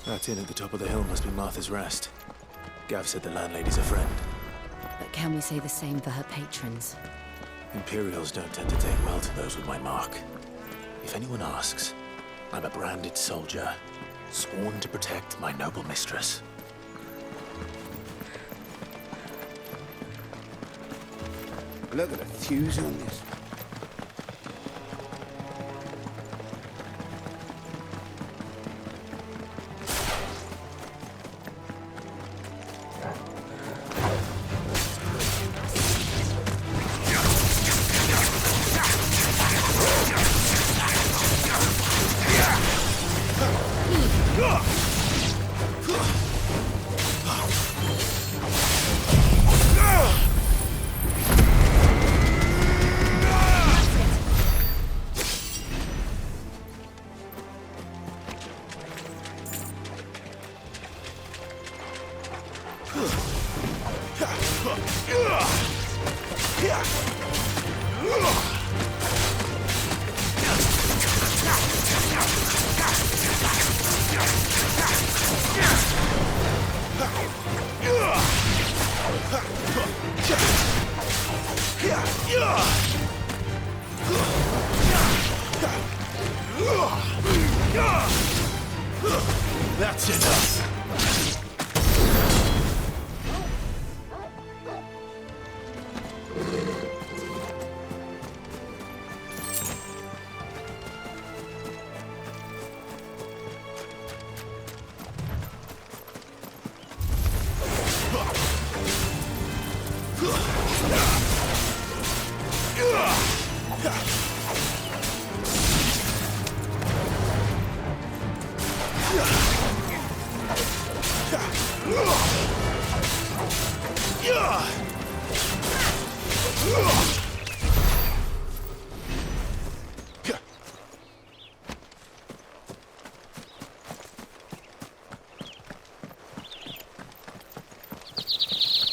That inn at the top of the hill must be Martha's Rest. Gav said the landlady's a friend. But can we say the same for her patrons? Imperials don't tend to take well to those with my mark. If anyone asks, I'm a branded soldier, sworn to protect my noble mistress. Look at the fuse on this. That's enough!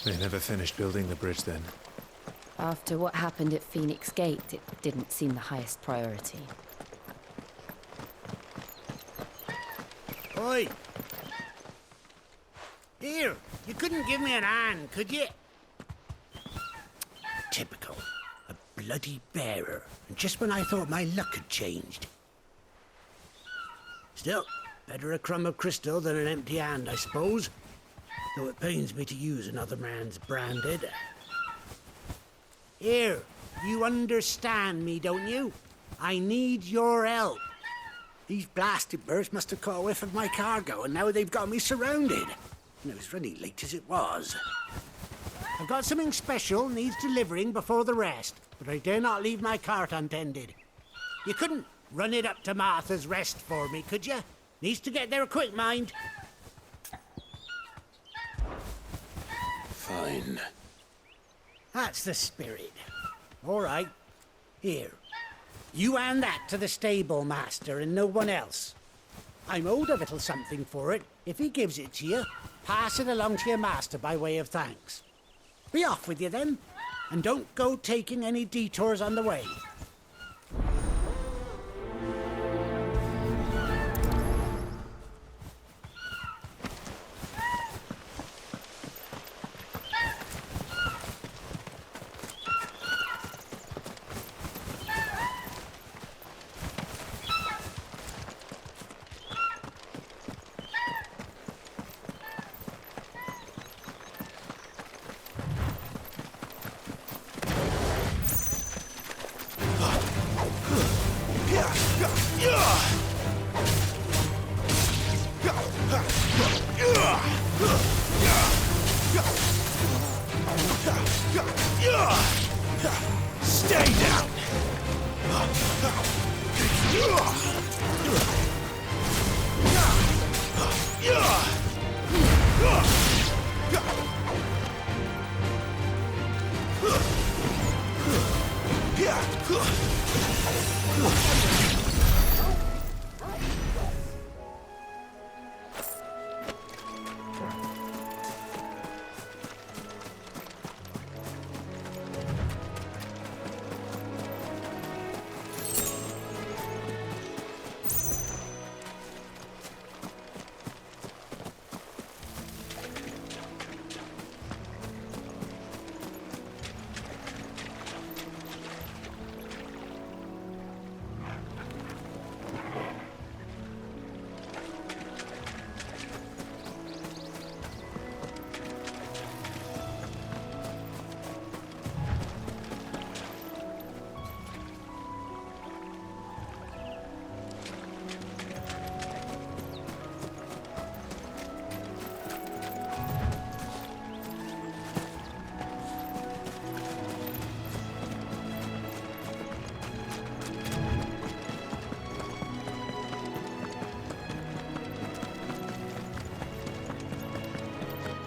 They never finished building the bridge then. After what happened at Phoenix Gate, it didn't seem the highest priority. Oi! Here, you couldn't give me an hand, could you? Typical. A bloody bearer. And just when I thought my luck had changed. Still, better a crumb of crystal than an empty hand, I suppose. Though it pains me to use another man's branded. Here, you understand me, don't you? I need your help. These blasted birds must have caught a whiff of my cargo, and now they've got me surrounded. And it was really late as it was. I've got something special needs delivering before the rest, but I dare not leave my cart untended. You couldn't run it up to Martha's Rest for me, could you? Needs to get there quick, mind. Fine. That's the spirit. All right. Here. You hand that to the stable master and no one else. I'm owed a little something for it. If he gives it to you, pass it along to your master by way of thanks. Be off with you then, and don't go taking any detours on the way.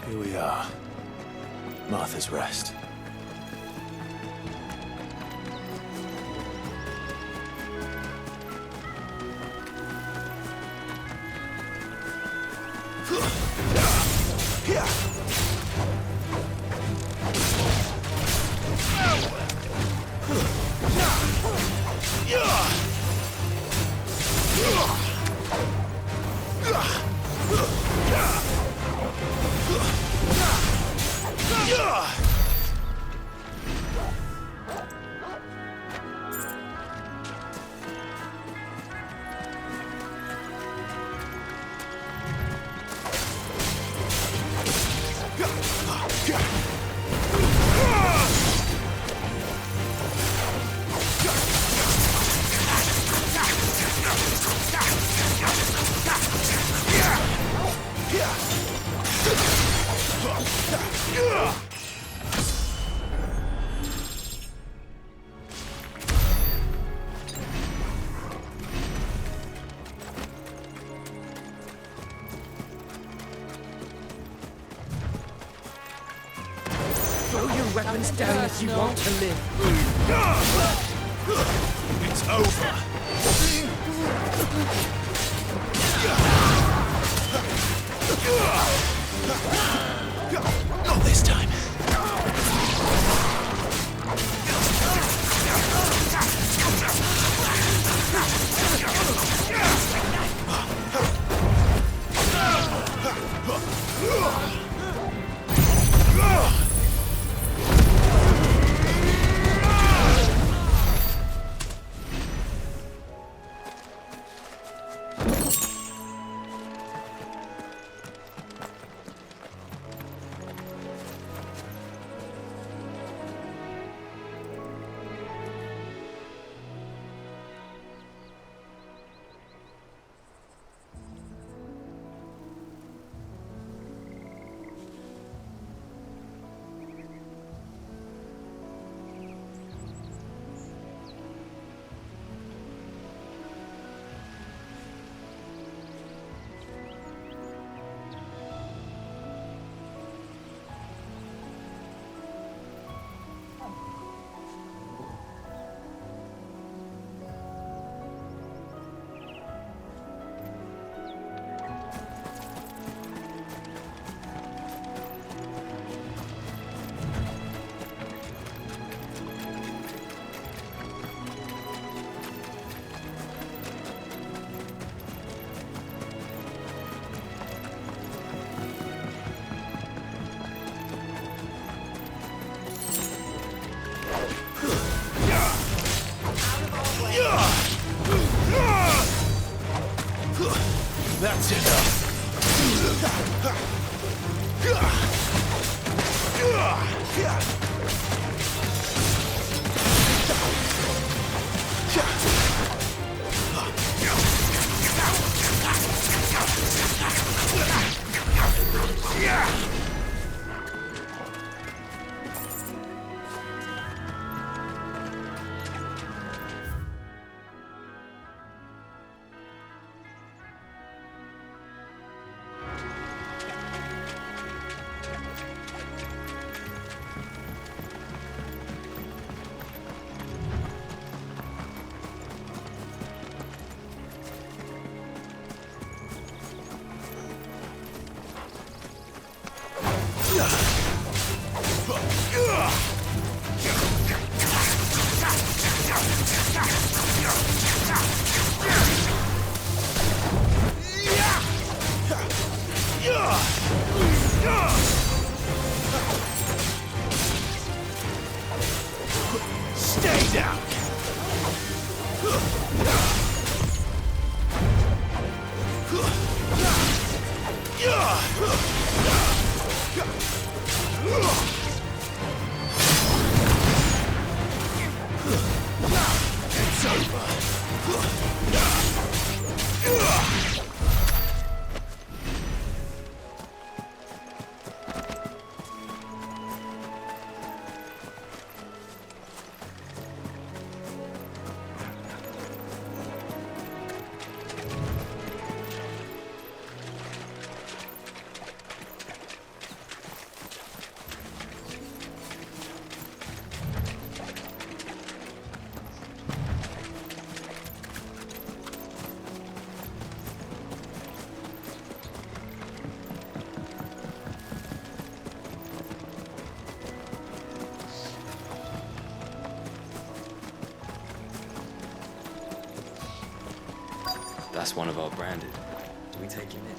Here we are. Martha's Rest. Throw your weapons down if you want to live. It's over. Not this time. That's enough. Stay down. It's over. That's one of our branded. Do we take him in?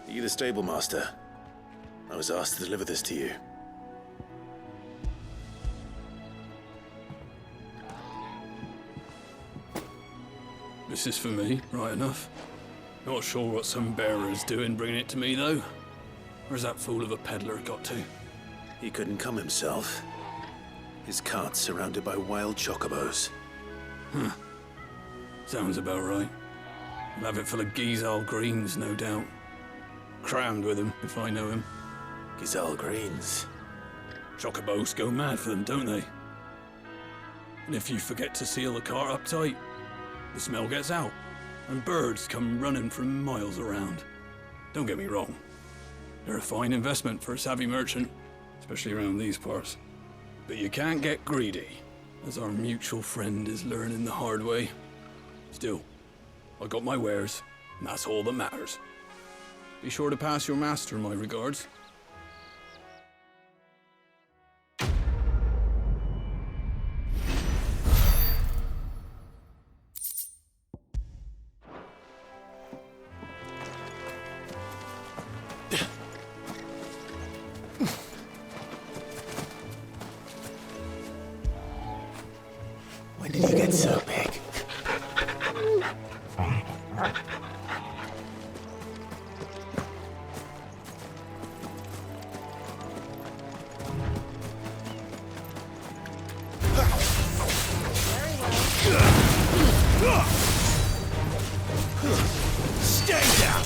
Are you the stable master? I was asked to deliver this to you. This is for me, right enough. Not sure what some bearer's doing bringing it to me, though. Where's that fool of a peddler got to? He couldn't come himself. His cart's surrounded by wild chocobos. Sounds about right. I'll have it full of Gizal greens, no doubt. Crammed with him, if I know him. Gizal greens. Chocobos go mad for them, don't they? And if you forget to seal the cart up tight, the smell gets out, and birds come running from miles around. Don't get me wrong. They're a fine investment for a savvy merchant, especially around these parts. But you can't get greedy, as our mutual friend is learning the hard way. Still, I got my wares, and that's all that matters. Be sure to pass your master my regards. When did you get so big? Stay down!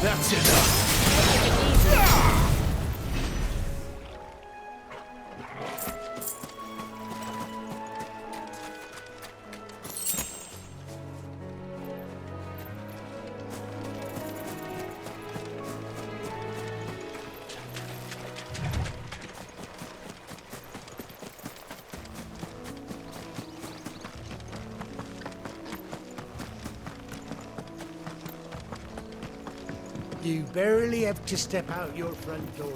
That's enough! You barely have to step out your front door.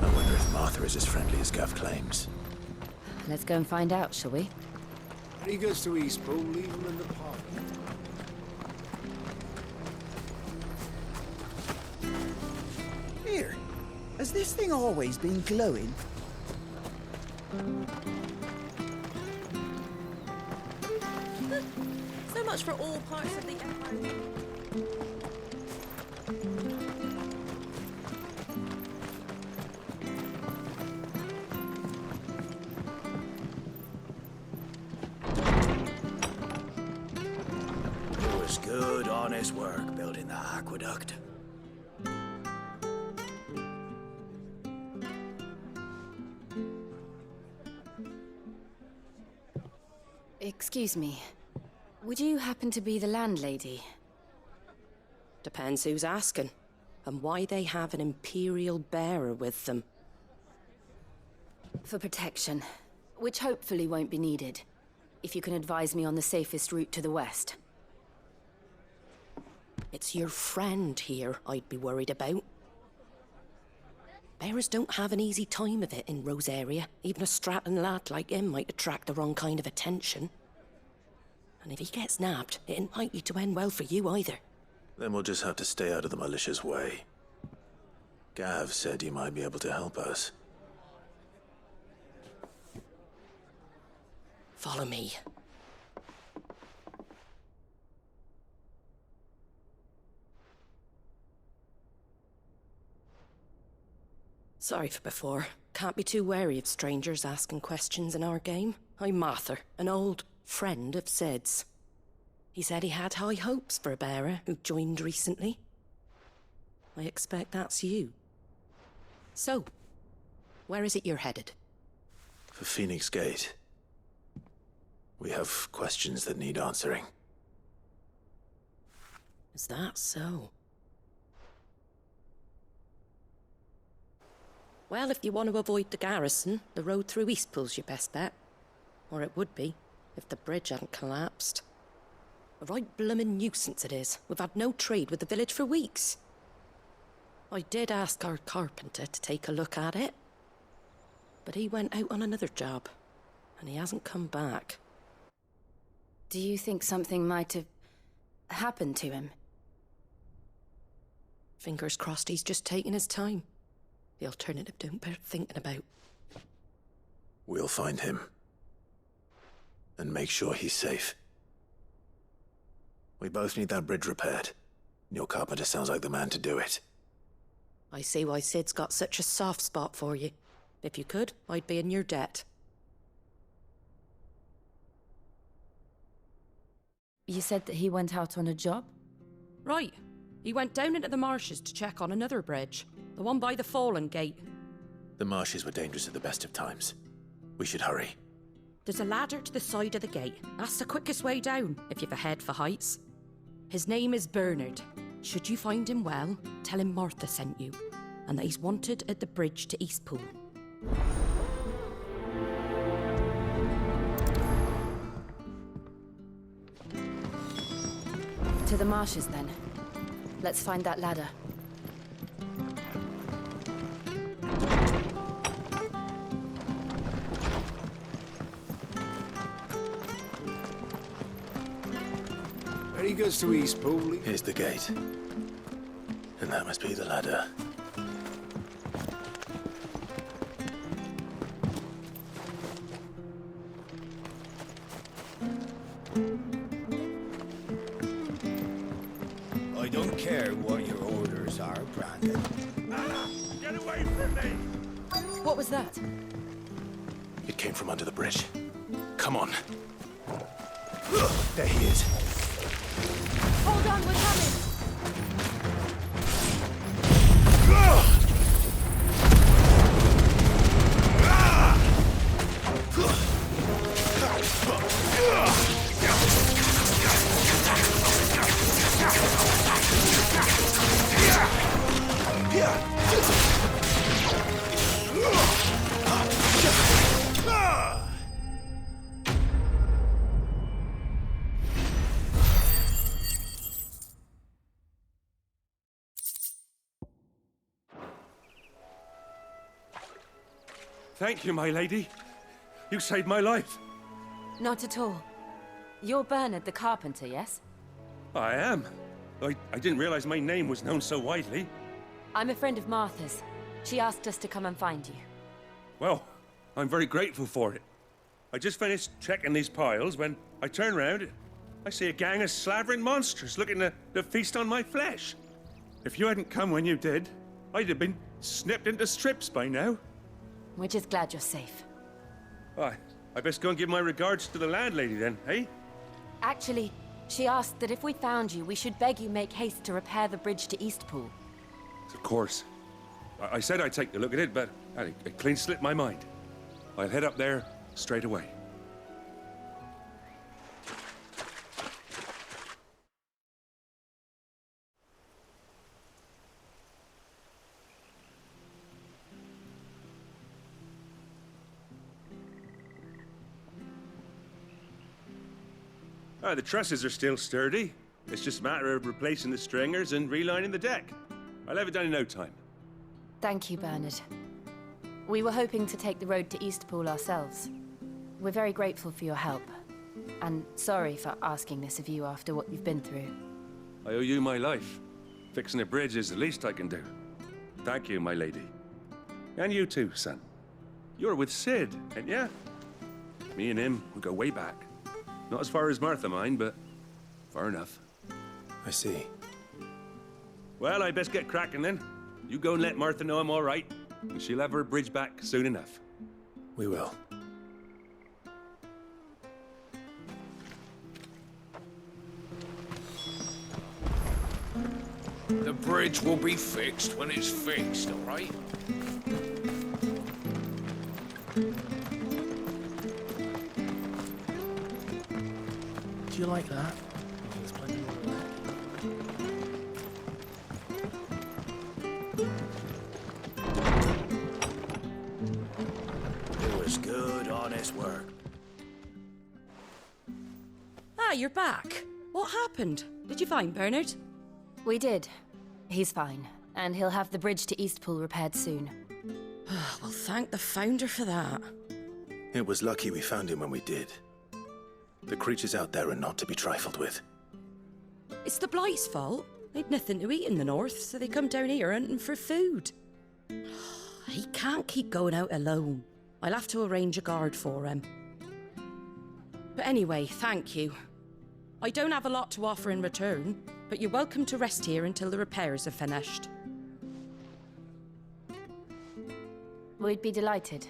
I wonder if Martha is as friendly as Gav claims. Let's go and find out, shall we? When he goes to Eastpool, leave him in the park. Here, has this thing always been glowing? So much for all parts of the empire. It was good, honest work building the aqueduct. Excuse me. Would you happen to be the landlady? Depends who's asking, and why they have an Imperial bearer with them. For protection, which hopefully won't be needed. If you can advise me on the safest route to the west. It's your friend here I'd be worried about. Bearers don't have an easy time of it in Rose area. Even a Stratton lad like him might attract the wrong kind of attention. And if he gets nabbed, it ain't likely to end well for you either. Then we'll just have to stay out of the malicious way. Gav said he might be able to help us. Follow me. Sorry for before. Can't be too wary of strangers asking questions in our game. I'm Martha, an old friend of Sid's. He said he had high hopes for a bearer who joined recently. I expect that's you. So, where is it you're headed? For Phoenix Gate. We have questions that need answering. Is that so? Well, if you want to avoid the garrison, the road through Eastpool's your best bet. Or it would be, if the bridge hadn't collapsed. A right bloomin' nuisance it is. We've had no trade with the village for weeks. I did ask our carpenter to take a look at it. But he went out on another job, and he hasn't come back. Do you think something might have happened to him? Fingers crossed he's just taking his time. The alternative don't bear thinking about. We'll find him. And make sure he's safe. We both need that bridge repaired. Your carpenter sounds like the man to do it. I see why Sid's got such a soft spot for you. If you could, I'd be in your debt. You said that he went out on a job? Right. He went down into the marshes to check on another bridge. The one by the Fallen Gate. The marshes were dangerous at the best of times. We should hurry. There's a ladder to the side of the gate. That's the quickest way down, if you've a head for heights. His name is Bernard. Should you find him well, tell him Martha sent you, and that he's wanted at the bridge to Eastpool. To the marshes, then. Let's find that ladder. He goes to Eastpool. Here's the gate. And that must be the ladder. I don't care what your orders are, Brandon. Anna, get away from me! What was that? It came from under the bridge. Come on. There he is. Hold on, we're coming! Thank you, my lady. You saved my life. Not at all. You're Bernard the carpenter, yes? I am. I didn't realize my name was known so widely. I'm a friend of Martha's. She asked us to come and find you. Well, I'm very grateful for it. I just finished checking these piles when I turn around. I see a gang of slavering monsters looking to feast on my flesh. If you hadn't come when you did, I'd have been snipped into strips by now. We're just glad you're safe. I best go and give my regards to the landlady then, eh? Actually, she asked that if we found you, we should beg you make haste to repair the bridge to Eastpool. Of course. I said I'd take a look at it, but it clean slipped my mind. I'll head up there straight away. The trusses are still sturdy. It's just a matter of replacing the stringers and relining the deck. I'll have it done in no time. Thank you, Bernard. We were hoping to take the road to Eastpool ourselves. We're very grateful for your help. And sorry for asking this of you after what you've been through. I owe you my life. Fixing a bridge is the least I can do. Thank you, my lady. And you too, son. You're with Sid, ain't ya? Me and him, we go way back. Not as far as Martha, mind, but far enough. I see. Well, I best get cracking then. You go and let Martha know I'm all right, and she'll have her bridge back soon enough. We will. The bridge will be fixed when it's fixed, all right? Do you like that? There's plenty more black. It was good, honest work. Ah, you're back. What happened? Did you find Bernard? We did. He's fine, and he'll have the bridge to Eastpool repaired soon. Well, thank the Founder for that. It was lucky we found him when we did. The creatures out there are not to be trifled with. It's the Blight's fault. They'd nothing to eat in the north, so they come down here hunting for food. He can't keep going out alone. I'll have to arrange a guard for him. But anyway, thank you. I don't have a lot to offer in return, but you're welcome to rest here until the repairs are finished. We'd be delighted.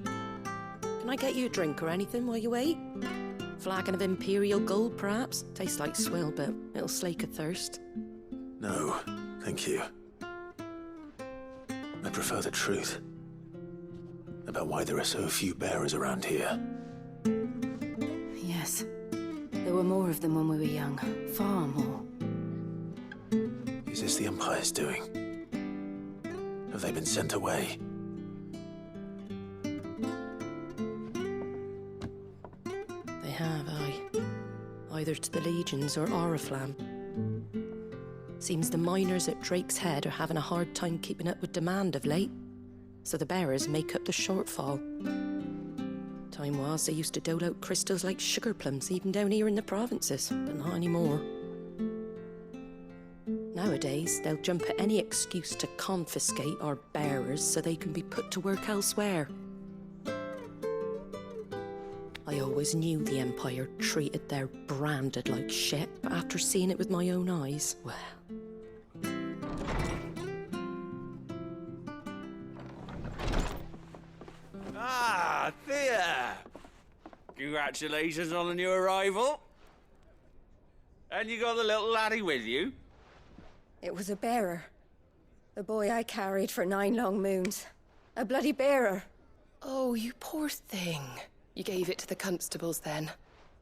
Can I get you a drink or anything while you wait? Flagon of Imperial Gold, perhaps? Tastes like swill, but it'll slake a thirst. No, thank you. I prefer the truth. About why there are so few bearers around here. Yes. There were more of them when we were young. Far more. Is this the Empire's doing? Have they been sent away? They have, aye. Either to the Legions or Oriflamme. Seems the miners at Drake's Head are having a hard time keeping up with demand of late, so the bearers make up the shortfall. Time was they used to dole out crystals like sugar plums even down here in the provinces, but not anymore. Nowadays, they'll jump at any excuse to confiscate our bearers so they can be put to work elsewhere. I always knew the Empire treated their branded like shit, but after seeing it with my own eyes, well... Ah, Thea! Congratulations on the new arrival. And you got the little laddie with you? It was a bearer. The boy I carried for 9 long moons. A bloody bearer. Oh, you poor thing. You gave it to the constables then?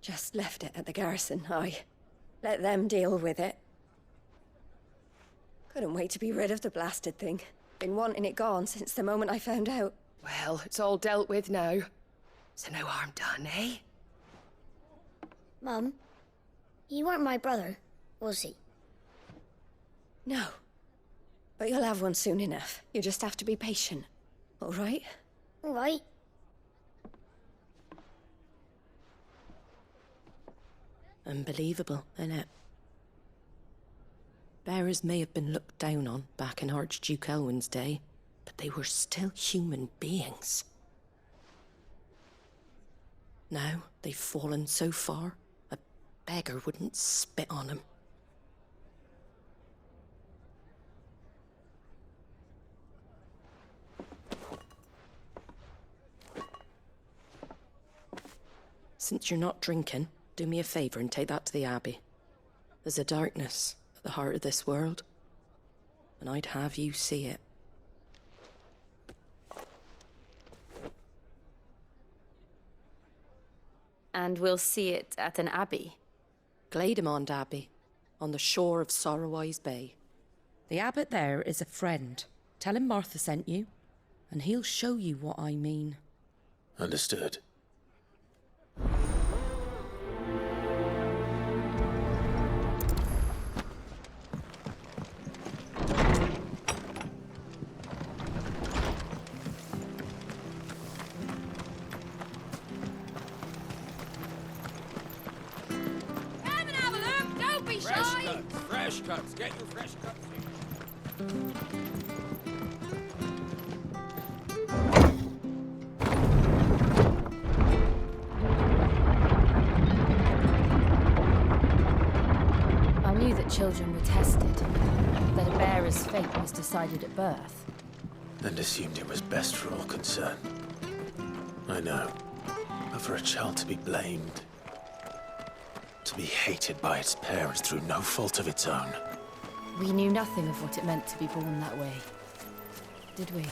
Just left it at the garrison, aye. Let them deal with it. Couldn't wait to be rid of the blasted thing. Been wanting it gone since the moment I found out. Well, it's all dealt with now. So no harm done, eh? Mum, you weren't my brother, was he? No. But you'll have one soon enough. You just have to be patient. All right? All right. Unbelievable, innit? Bearers may have been looked down on back in Archduke Elwin's day, but they were still human beings. Now they've fallen so far, a beggar wouldn't spit on them. Since you're not drinking, do me a favour and take that to the Abbey. There's a darkness at the heart of this world, and I'd have you see it. And we'll see it at an abbey. Glademond Abbey, on the shore of Sorrowwise Bay. The abbot there is a friend. Tell him Martha sent you, and he'll show you what I mean. Understood. Fresh cuts. Get your fresh cuts here. I knew that children were tested, that a bearer's fate was decided at birth. And assumed it was best for all concerned. I know. But for a child to be blamed, to be hated by its parents through no fault of its own. We knew nothing of what it meant to be born that way, did we?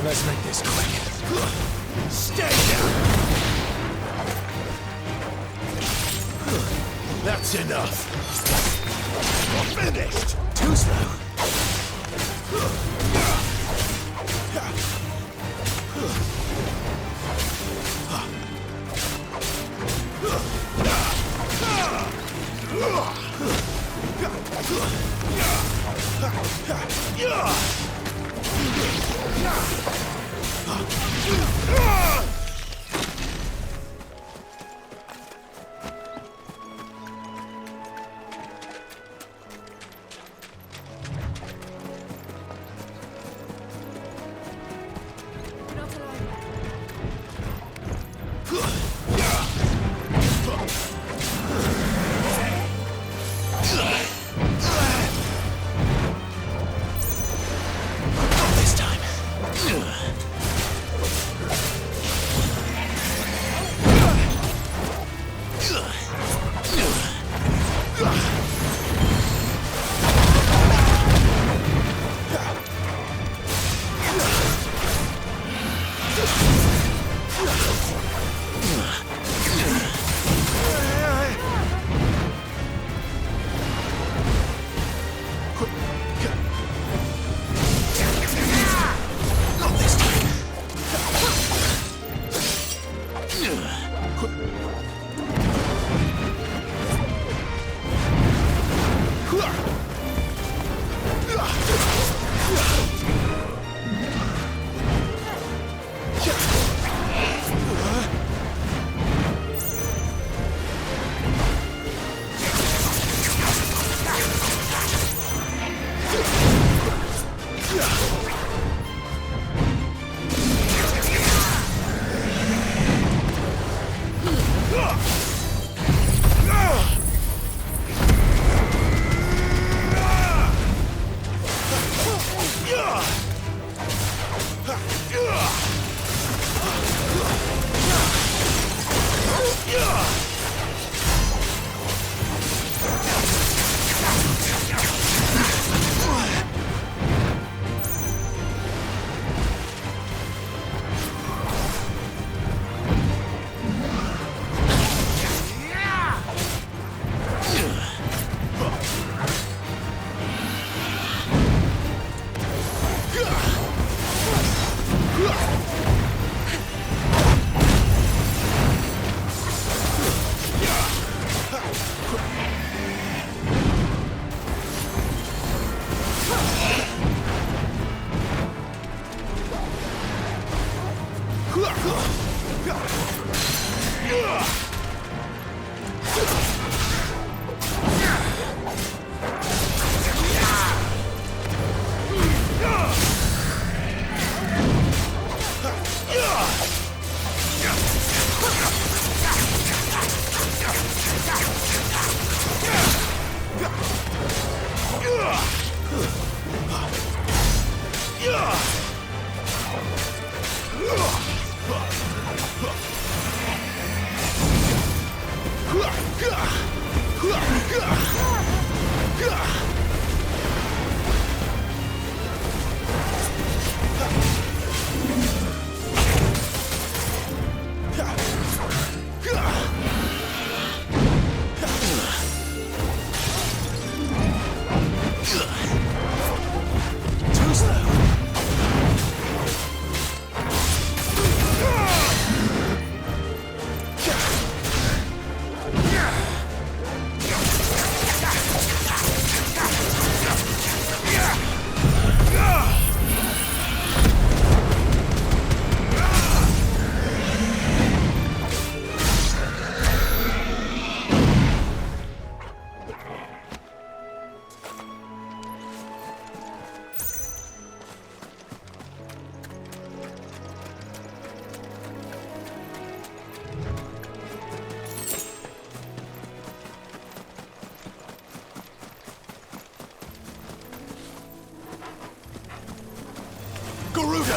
Let's make this quick. Stay down! That's enough. Finished! Too slow.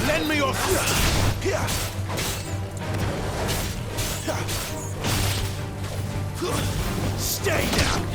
Lend me your... Stay down!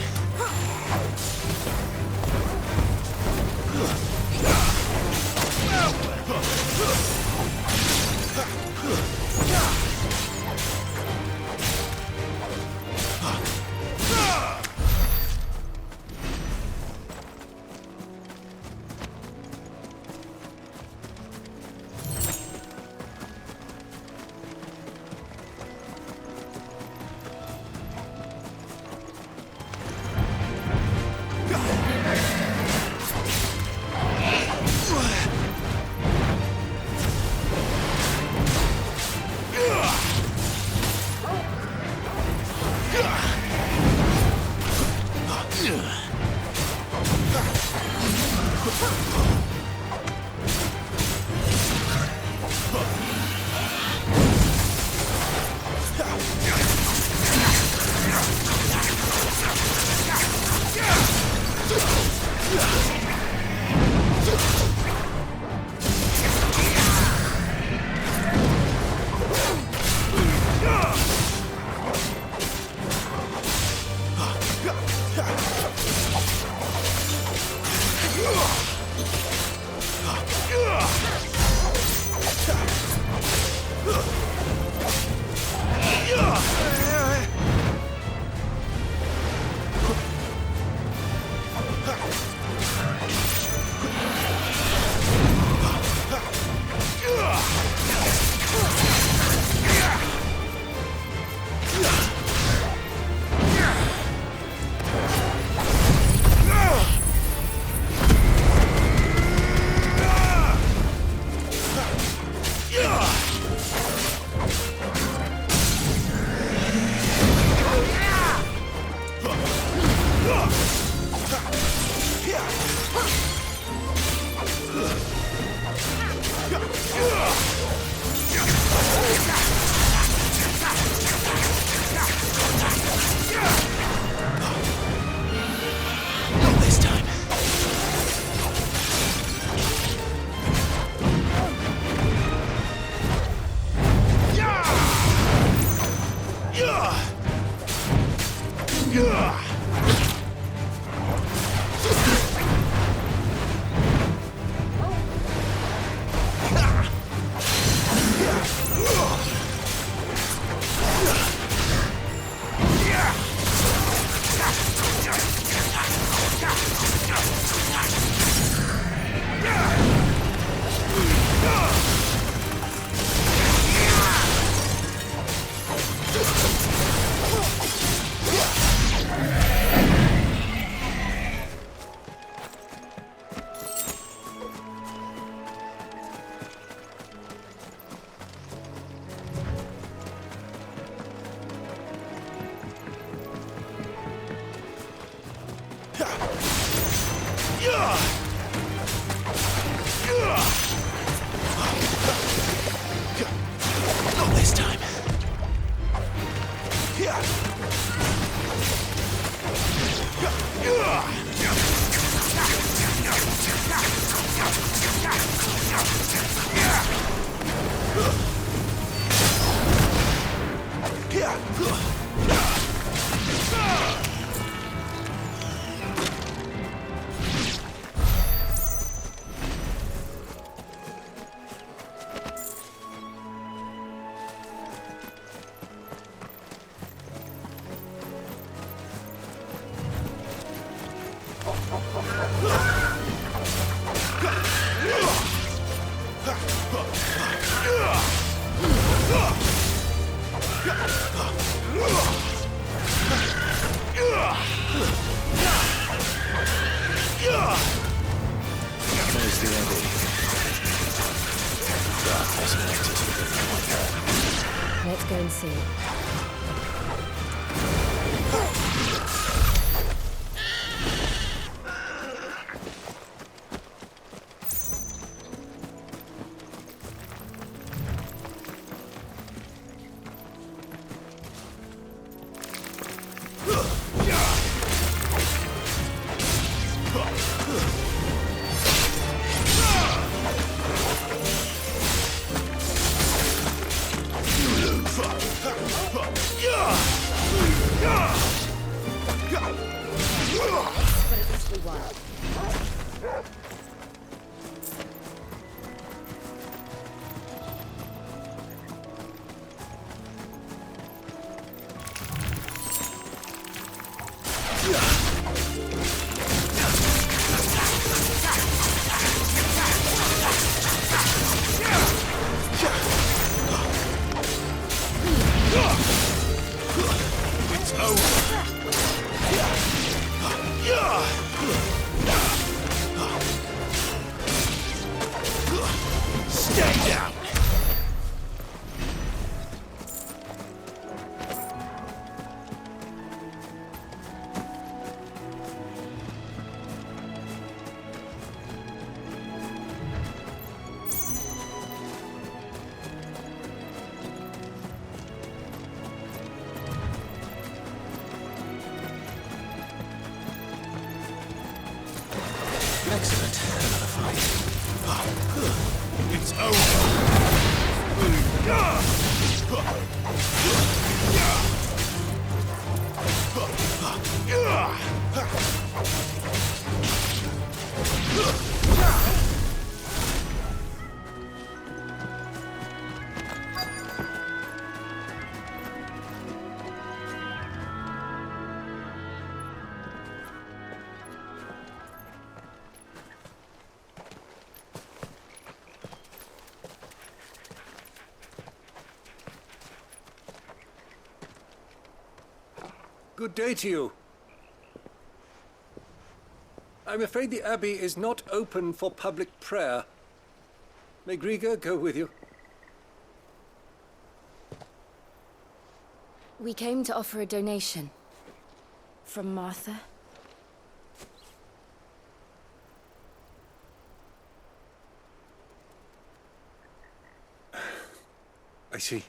Not this time. Let's go and see. But at least we won. It's over. Stay down. Excellent. Another fight. It's Good day to you. I'm afraid the Abbey is not open for public prayer. May Griga go with you? We came to offer a donation. From Martha. I see.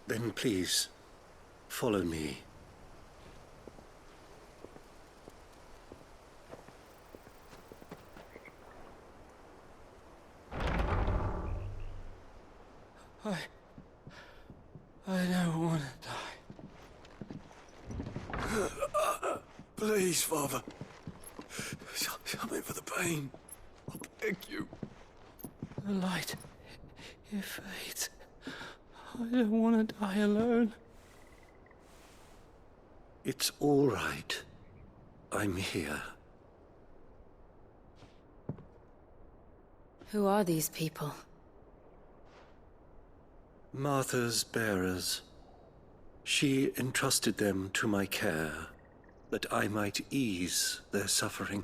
Then please, follow me. I don't want to die. Please, Father. Something for the pain. I beg you. The light, it fades. I don't want to die alone. It's all right. I'm here. Who are these people? Martha's bearers. She entrusted them to my care, that I might ease their suffering.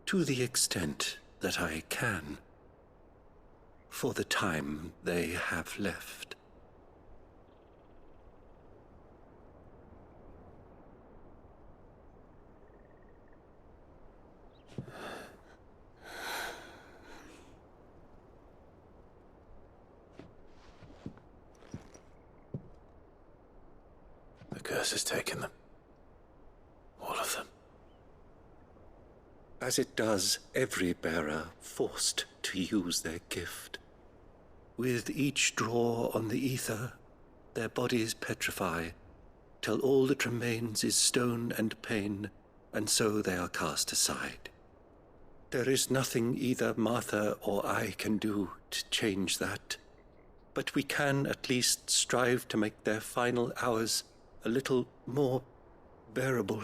To the extent that I can, for the time they have left. The curse has taken them. All of them. As it does every bearer forced to use their gift. With each draw on the ether, their bodies petrify, till all that remains is stone and pain, and so they are cast aside. There is nothing either Martha or I can do to change that, but we can at least strive to make their final hours a little more bearable.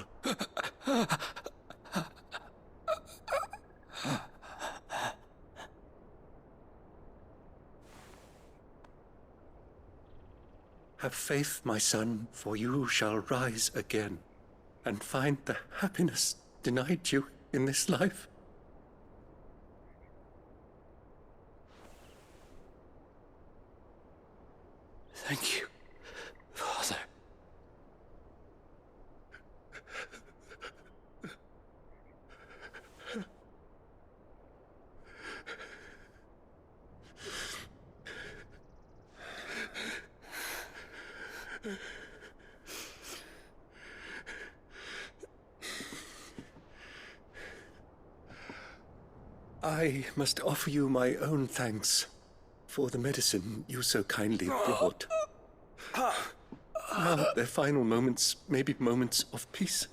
Have faith, my son, for you shall rise again and find the happiness denied you in this life. Thank you, Father. I must offer you my own thanks for the medicine you so kindly brought. Now, their final moments may be moments of peace.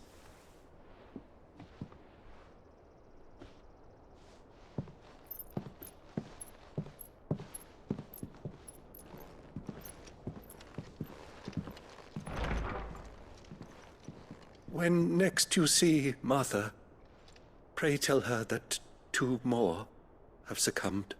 When next you see Martha, pray tell her that 2 more have succumbed.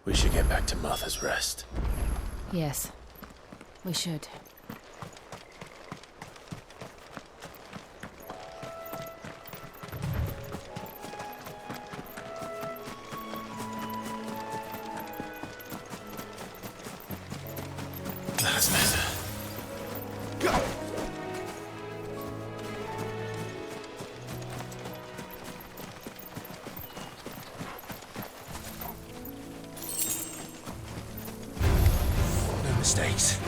We should get back to Martha's Rest. Yes, we should. That's better. Go! No mistakes.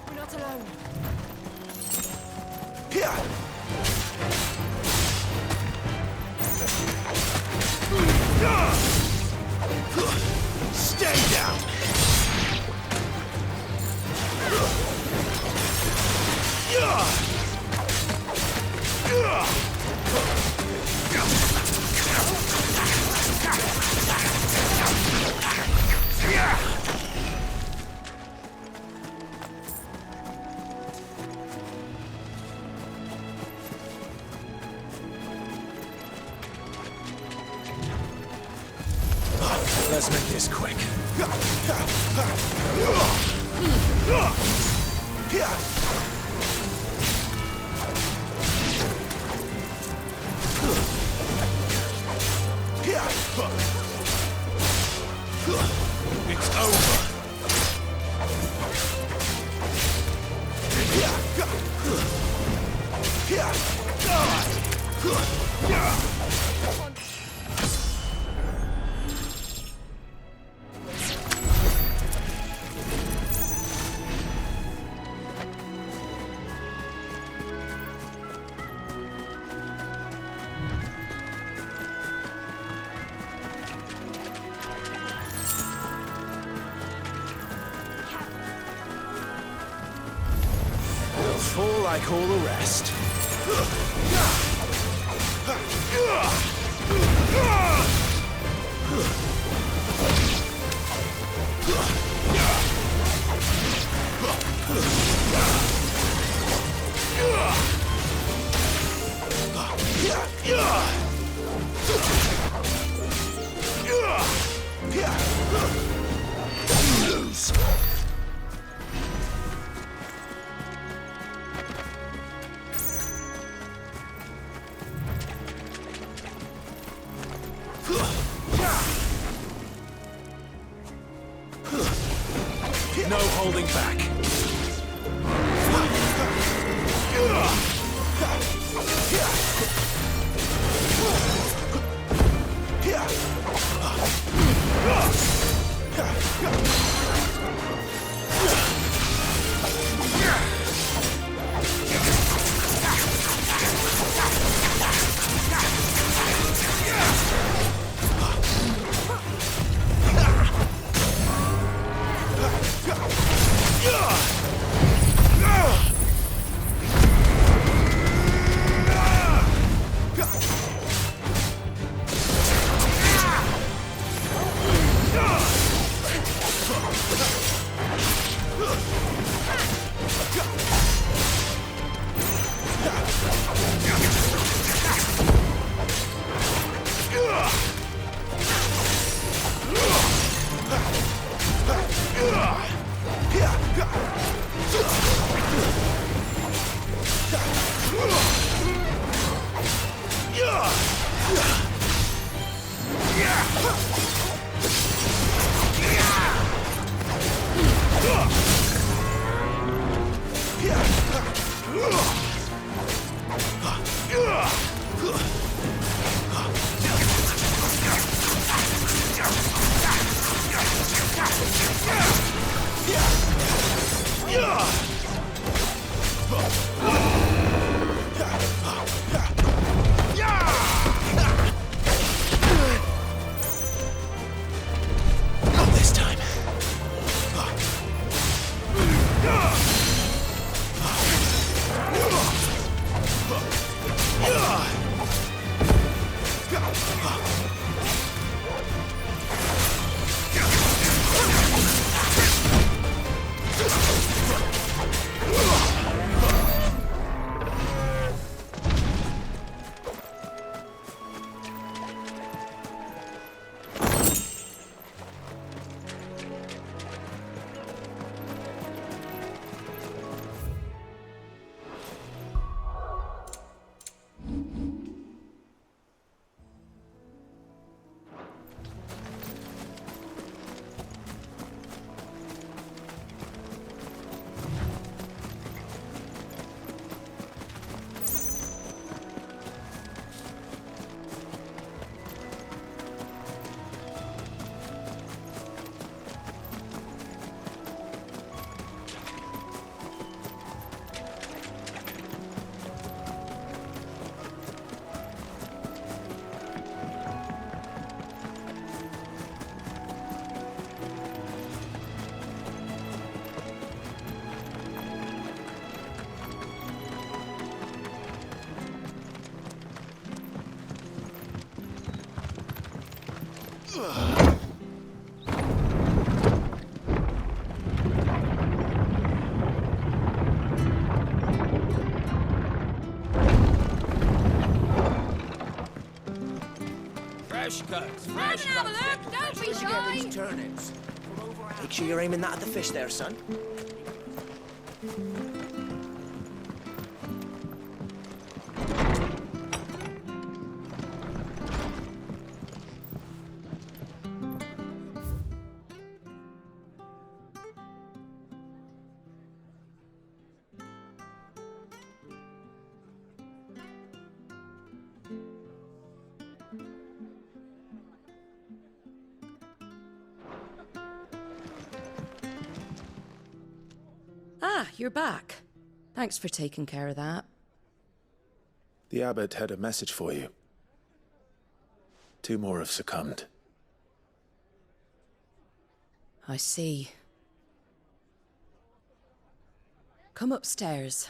We're not alone. Stay down! Let's make this quick. It's over. We'll fall like all the rest. Lose. No holding back. Fresh cuts, fresh Have a cuts. look, don't be Where'd you get these shy. turnips? Make sure you're aiming that at the fish there, son. Ah, you're back. Thanks for taking care of that. The abbot had a message for you. 2 more have succumbed. I see. Come upstairs.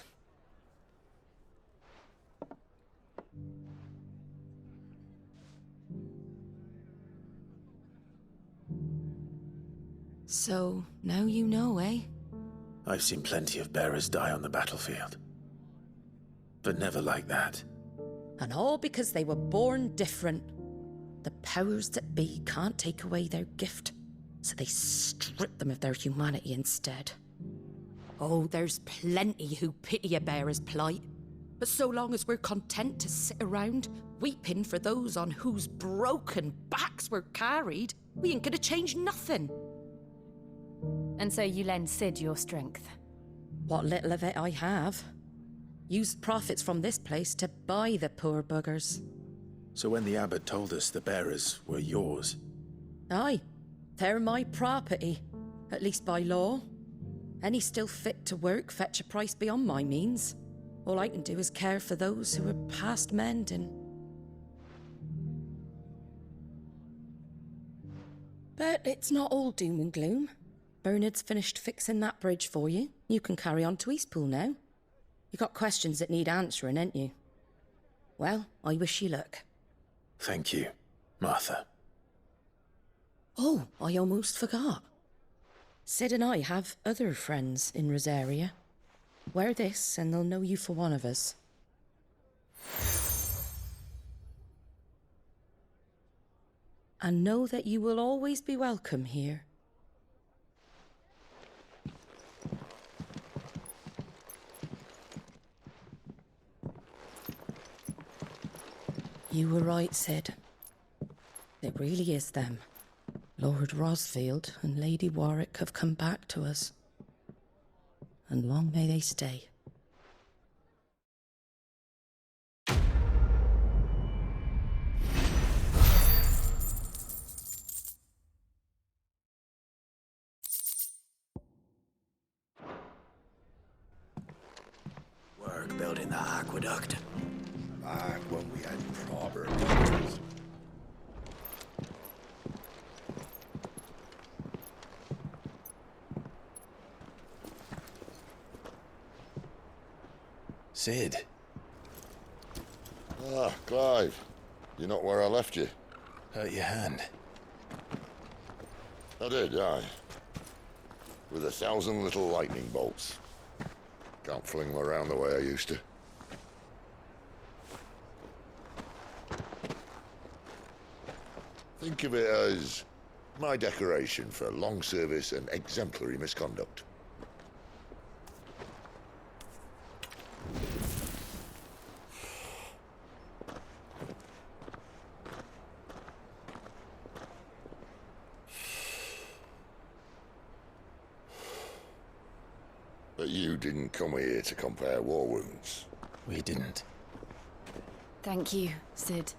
So, now you know, eh? I've seen plenty of bearers die on the battlefield. But never like that. And all because they were born different. The powers that be can't take away their gift, so they strip them of their humanity instead. Oh, there's plenty who pity a bearer's plight. But so long as we're content to sit around, weeping for those on whose broken backs we're carried, we ain't gonna change nothing. And so you lend Sid your strength. What little of it I have. Used profits from this place to buy the poor buggers. So when the abbot told us the bearers were yours... Aye, they're my property, at least by law. Any still fit to work fetch a price beyond my means. All I can do is care for those who are past mending. But it's not all doom and gloom. Bernard's finished fixing that bridge for you. You can carry on to Eastpool now. You got questions that need answering, ain't you? Well, I wish you luck. Thank you, Martha. Oh, I almost forgot. Sid and I have other friends in Rosaria. Wear this and they'll know you for one of us. And know that you will always be welcome here. You were right, Sid. It really is them. Lord Rosfield and Lady Warwick have come back to us. And long may they stay. Work building that aqueduct. Back when we had proper buildings. Sid. Ah, Clive. You're not where I left you. Hurt your hand. I did, aye. With 1,000 little lightning bolts. Can't fling them around the way I used to. Think of it as my decoration for long service and exemplary misconduct. But you didn't come here to compare war wounds. We didn't. Thank you, Sid.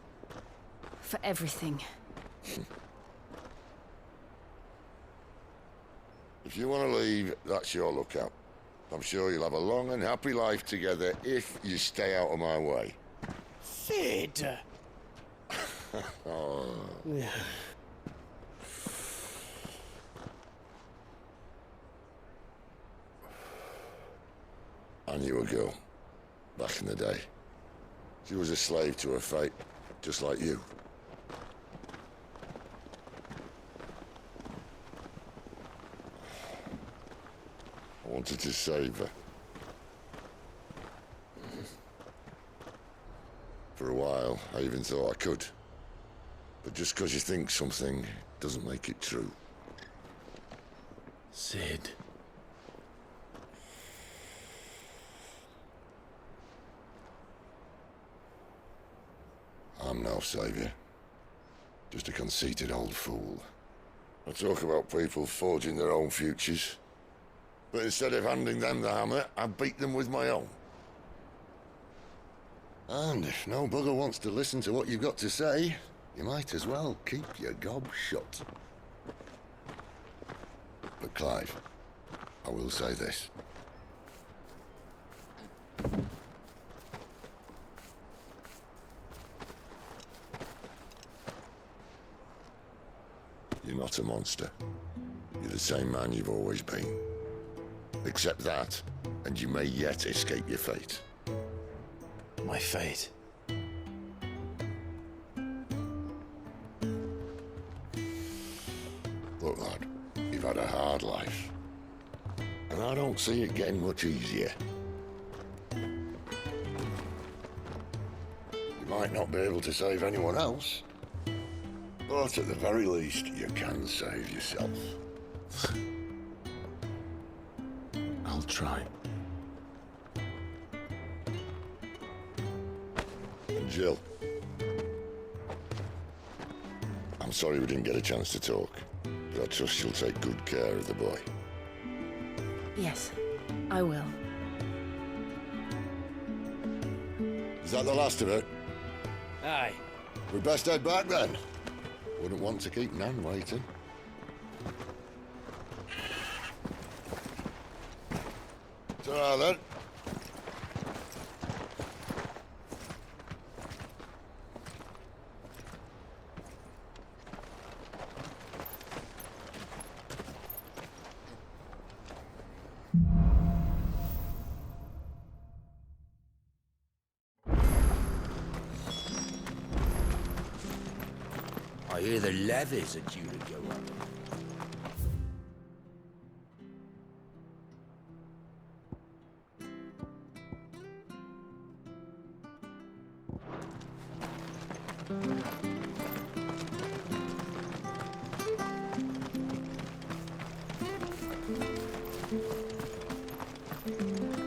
For everything. If you want to leave, that's your lookout. I'm sure you'll have a long and happy life together if you stay out of my way. Sid! Oh. I knew a girl, back in the day. She was a slave to her fate, just like you. wanted to save her. For a while, I even thought I could. But just because you think something doesn't make it true. Sid. I'm no savior. Just a conceited old fool. I talk about people forging their own futures. But instead of handing them the hammer, I beat them with my own. And if no bugger wants to listen to what you've got to say, you might as well keep your gob shut. But Clive, I will say this. You're not a monster. You're the same man you've always been. Accept that, and you may yet escape your fate. My fate? Look, lad, you've had a hard life. And I don't see it getting much easier. You might not be able to save anyone else, but at the very least, you can save yourself. I'll try. And Jill, I'm sorry we didn't get a chance to talk, but I trust you'll take good care of the boy. Yes, I will. Is that the last of it? Aye. We'd best head back then. Wouldn't want to keep Nan waiting. Ta-ra then. I hear the levies are due to go up.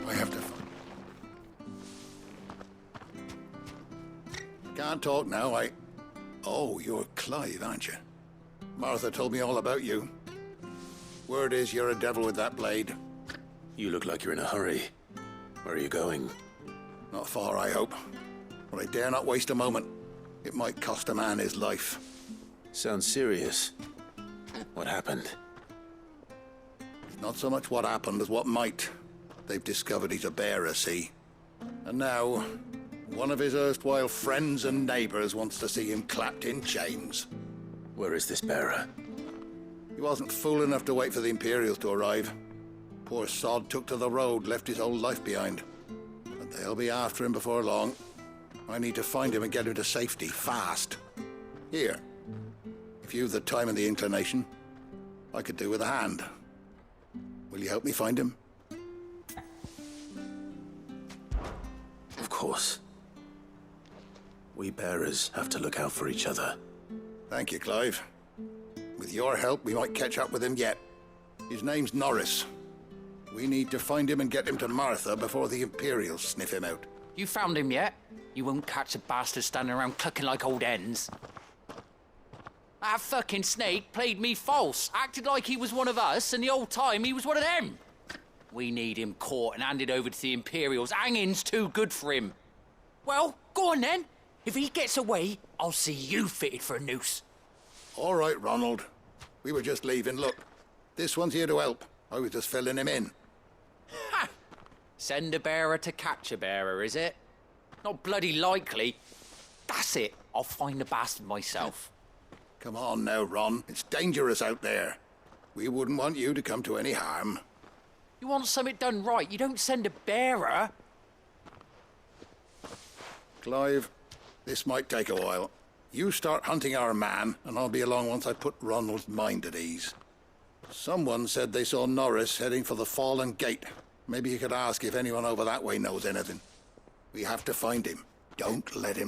I have to... Can't talk now, Oh, you're Clive, aren't you? Martha told me all about you. Word is you're a devil with that blade. You look like you're in a hurry. Where are you going? Not far, I hope. But I dare not waste a moment. It might cost a man his life. Sounds serious. What happened? It's not so much what happened as what might. They've discovered he's a bearer, see? And now, one of his erstwhile friends and neighbors wants to see him clapped in chains. Where is this bearer? He wasn't fool enough to wait for the Imperials to arrive. Poor sod took to the road, left his whole life behind. But they'll be after him before long. I need to find him and get him to safety, fast. Here, if you've the time and the inclination, I could do with a hand. Will you help me find him? Of course. We bearers have to look out for each other. Thank you, Clive. With your help, we might catch up with him yet. His name's Norris. We need to find him and get him to Martha before the Imperials sniff him out. You found him yet? You won't catch a bastard standing around clucking like old hens. That fucking snake played me false, acted like he was one of us, and the whole time he was one of them. We need him caught and handed over to the Imperials. Hanging's too good for him. Well, go on then. If he gets away, I'll see you fitted for a noose. All right, Ronald. We were just leaving. Look, this one's here to help. I was just filling him in. Ha! Send a bearer to catch a bearer, is it? Not bloody likely. That's it. I'll find the bastard myself. Come on now, Ron. It's dangerous out there. We wouldn't want you to come to any harm. You want something done right, you don't send a bearer. Clive, this might take a while. You start hunting our man, and I'll be along once I put Ronald's mind at ease. Someone said they saw Norris heading for the Fallen Gate. Maybe you could ask if anyone over that way knows anything. We have to find him. Don't let him